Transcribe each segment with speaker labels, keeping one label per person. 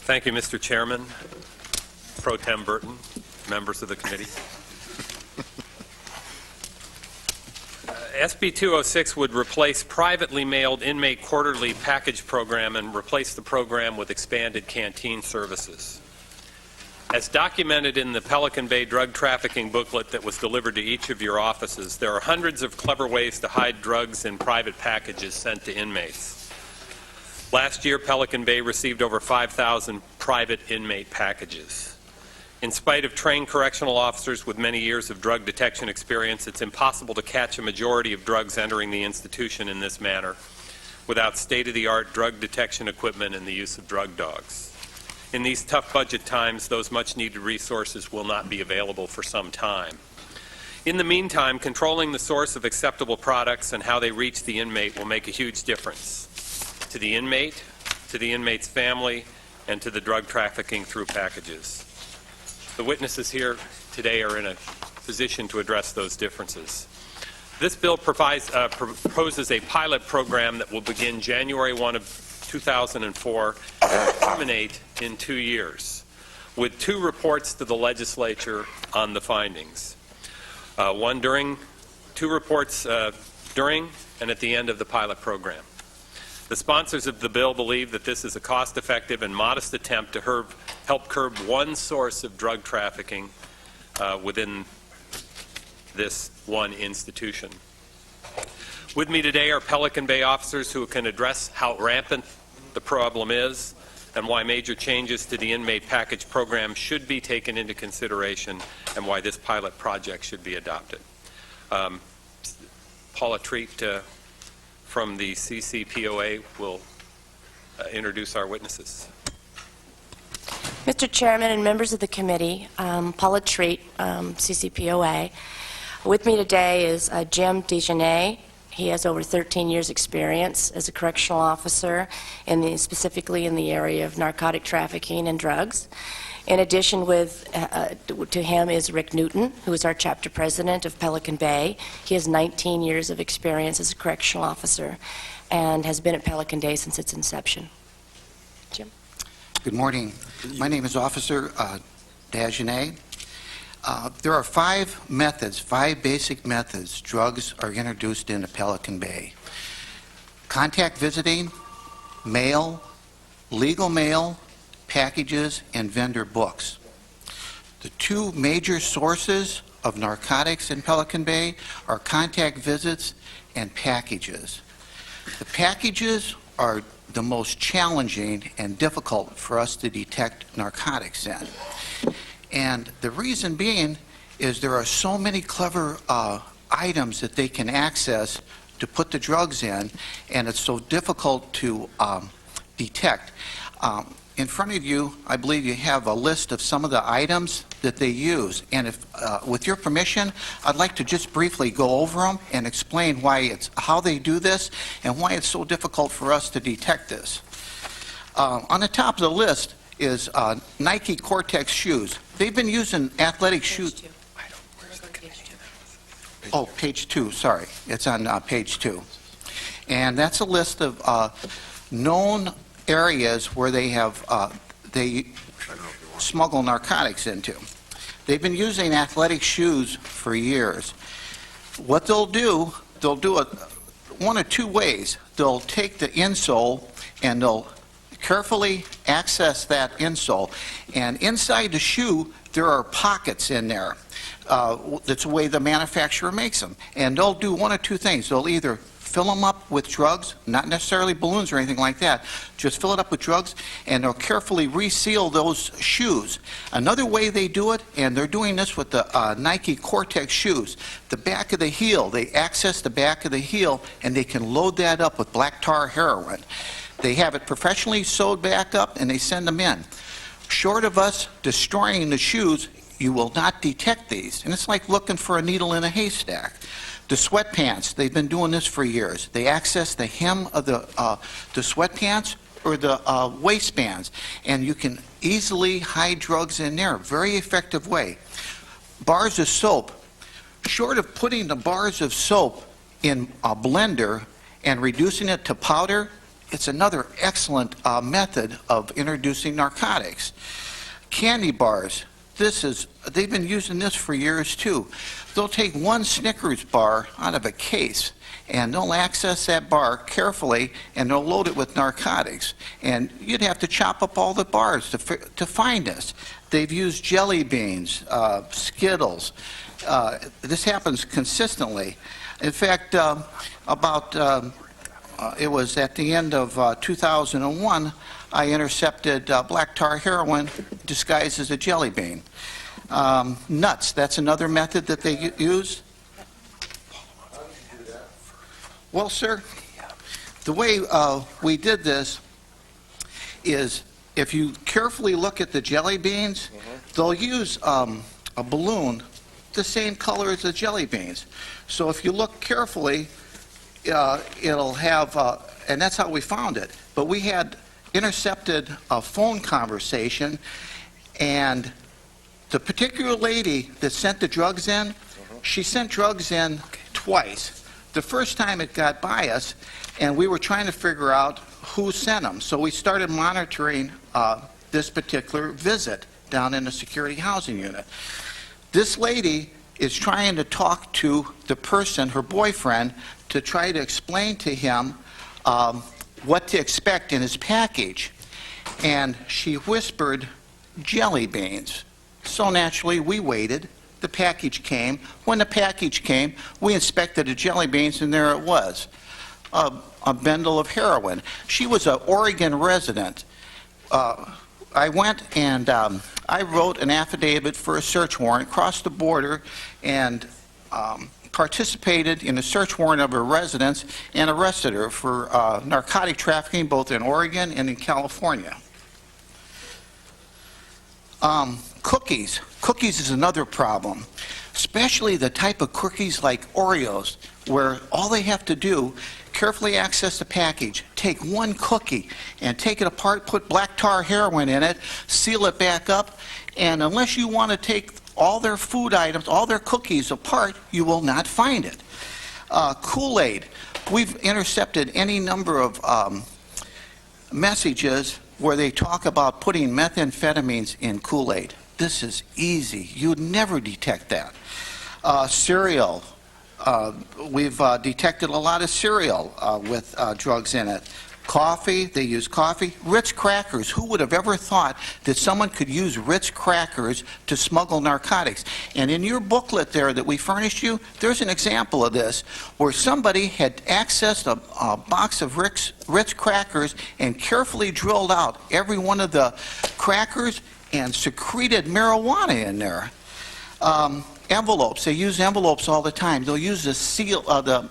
Speaker 1: Thank you, Mr. Chairman, Pro Tem Burton, members of the committee. SB206 would replace privately mailed inmate quarterly package program and replace the program with expanded canteen services. As documented in the Pelican Bay drug trafficking booklet that was delivered to each of your offices, there are hundreds of clever ways to hide drugs in private packages sent to inmates. Last year, Pelican Bay received over 5,000 private inmate packages. In spite of trained correctional officers with many years of drug detection experience, it's impossible to catch a majority of drugs entering the institution in this manner without state-of-the-art drug detection equipment and the use of drug dogs. In these tough budget times, those much-needed resources will not be available for some time. In the meantime, controlling the source of acceptable products and how they reach the inmate will make a huge difference to the inmate, to the inmate's family, and to the drug trafficking through packages. The witnesses here today are in a position to address those differences. This bill proposes a pilot program that will begin January 1 of 2004 and terminate in 2 years, with 2 reports to the legislature on the findings. 2 reports during and at the end of the pilot program. The sponsors of the bill believe that this is a cost-effective and modest attempt to help curb one source of drug trafficking within this one institution. With me today are Pelican Bay officers who can address how rampant the problem is and why major changes to the inmate package program should be taken into consideration and why this pilot project should be adopted. Paula Treat from the CCPOA will introduce our witnesses.
Speaker 2: Mr. Chairman and members of the committee, Paula Treat, CCPOA. With me today is Jim Dagenais. He has over 13 years experience as a correctional officer, specifically in the area of narcotic trafficking and drugs. In addition to him is Rick Newton, who is our chapter president of Pelican Bay. He has 19 years of experience as a correctional officer and has been at Pelican Bay since its inception. Jim?
Speaker 3: Good morning. My name is Officer Dagenais. There are 5 basic methods drugs are introduced into Pelican Bay. Contact visiting, mail, legal mail, packages, and vendor books. The 2 major sources of narcotics in Pelican Bay are contact visits and packages. The packages are the most challenging and difficult for us to detect narcotics in. And the reason being is there are so many clever items that they can access to put the drugs in, and it's so difficult to detect. In front of you, I believe you have a list of some of the items that they use. And if, with your permission, I'd like to just briefly go over them and explain how they do this and why it's so difficult for us to detect this. On the top of the list is Nike Cortex shoes. They've been using athletic shoes. Oh, page 2, sorry. It's on page 2. And that's a list of known areas where they smuggle narcotics into. They've been using athletic shoes for years. What they'll do it one of 2 ways. They'll take the insole and they'll carefully access that insole, and inside the shoe there are pockets in there. That's the way the manufacturer makes them, and they'll do one of 2 things. They'll either fill them up with drugs, not necessarily balloons or anything like that, just fill it up with drugs, and they'll carefully reseal those shoes. Another way they do it, and they're doing this with the Nike Cortex shoes, the back of the heel, they access the back of the heel and they can load that up with black tar heroin. They have it professionally sewed back up and they send them in. Short of us destroying the shoes, you will not detect these, and it's like looking for a needle in a haystack. The sweatpants, they've been doing this for years. They access the hem of the sweatpants or the waistbands, and you can easily hide drugs in there. Very effective way. Bars of soap. Short of putting the bars of soap in a blender and reducing it to powder it's another excellent method of introducing narcotics. Candy bars. They've been using this for years too. They'll take one Snickers bar out of a case and they'll access that bar carefully and they'll load it with narcotics. And you'd have to chop up all the bars to find this. They've used jelly beans, Skittles. This happens consistently. In fact, it was at the end of 2001, I intercepted black tar heroin disguised as a jelly bean. Nuts, that's another method that they use. Well, sir, the way we did this is if you carefully look at the jelly beans, they'll use a balloon the same color as the jelly beans. So if you look carefully, it'll have, and that's how we found it. But we had intercepted a phone conversation, and the particular lady that sent the drugs in, she sent drugs in twice. The first time it got by us, and we were trying to figure out who sent them. So we started monitoring this particular visit down in the security housing unit. This lady is trying to talk to the person, her boyfriend, to try to explain to him what to expect in his package. And she whispered, jelly beans. So naturally, we waited. The package came. When the package came, we inspected the jelly beans, and there it was, a bundle of heroin. She was an Oregon resident. I went and I wrote an affidavit for a search warrant, crossed the border, and participated in a search warrant of her residence and arrested her for narcotic trafficking both in Oregon and in California. Cookies. Cookies is another problem, especially the type of cookies like Oreos, where all they have to do, carefully access the package, take one cookie and take it apart, put black tar heroin in it, seal it back up, and unless you want to take all their food items, all their cookies apart, you will not find it. Kool-Aid. We've intercepted any number of messages where they talk about putting methamphetamines in Kool-Aid. This is easy. You'd never detect that. Cereal. We've detected a lot of cereal with drugs in it. Coffee, they use coffee. Ritz crackers. Who would have ever thought that someone could use Ritz crackers to smuggle narcotics? And in your booklet there that we furnished you, there's an example of this where somebody had accessed a box of Ritz crackers and carefully drilled out every one of the crackers and secreted marijuana in there. Envelopes. They use envelopes all the time. They'll use the seal, the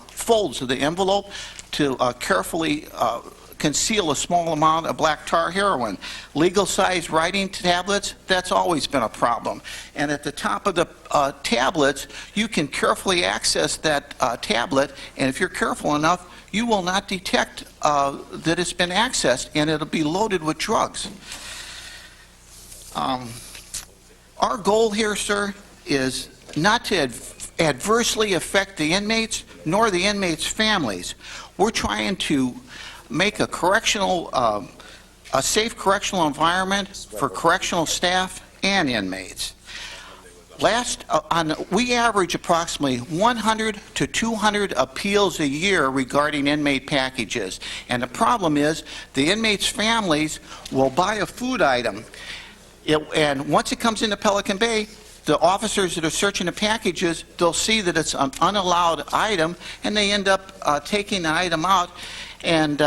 Speaker 3: folds of the envelope to carefully conceal a small amount of black tar heroin. Legal-sized writing tablets, that's always been a problem. And at the top of the tablets, you can carefully access that tablet, and if you're careful enough, you will not detect that it's been accessed, and it'll be loaded with drugs. Our goal here, sir, is not to adversely affect the inmates nor the inmates' families. We're trying to make a safe correctional environment for correctional staff and inmates. We average approximately 100 to 200 appeals a year regarding inmate packages. And the problem is the inmates' families will buy a food item, and once it comes into Pelican Bay, the officers that are searching the packages, they'll see that it's an unallowed item, and they end up taking the item out and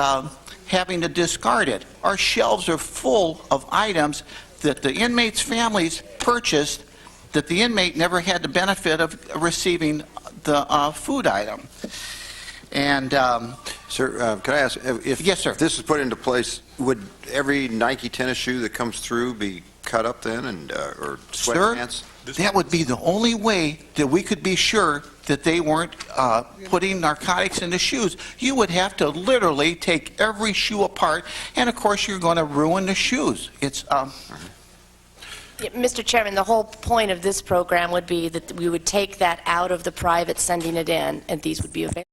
Speaker 3: having to discard it. Our shelves are full of items that the inmates' families purchased that the inmate never had the benefit of receiving the food item. And
Speaker 4: Sir, can I ask,
Speaker 3: yes, sir.
Speaker 4: If this is put into place, would every Nike tennis shoe that comes through be cut up then, and or sweatpants?
Speaker 3: That would be the only way that we could be sure that they weren't putting narcotics in the shoes. You would have to literally take every shoe apart, and of course you're going to ruin the shoes. It's
Speaker 2: Mr. Chairman, the whole point of this program would be that we would take that out of the private, sending it in, and these would be available.